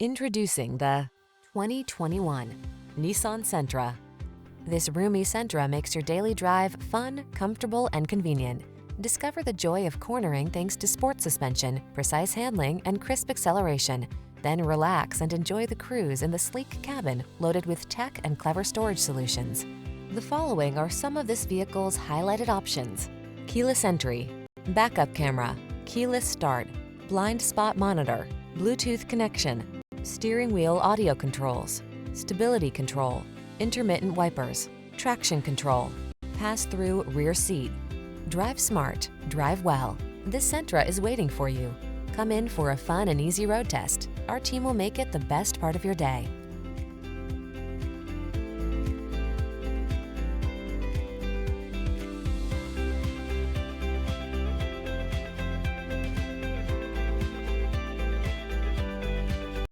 Introducing the 2021 Nissan Sentra. This roomy Sentra makes your daily drive fun, comfortable, and convenient. Discover the joy of cornering thanks to sport suspension, precise handling, and crisp acceleration. Then relax and enjoy the cruise in the sleek cabin loaded with tech and clever storage solutions. The following are some of this vehicle's highlighted options: keyless entry, backup camera, keyless start, blind spot monitor, Bluetooth connection, steering wheel audio controls, stability control, intermittent wipers, traction control, pass-through rear seat. Drive smart, drive well. This Sentra is waiting for you. Come in for a fun and easy road test. Our team will make it the best part of your day.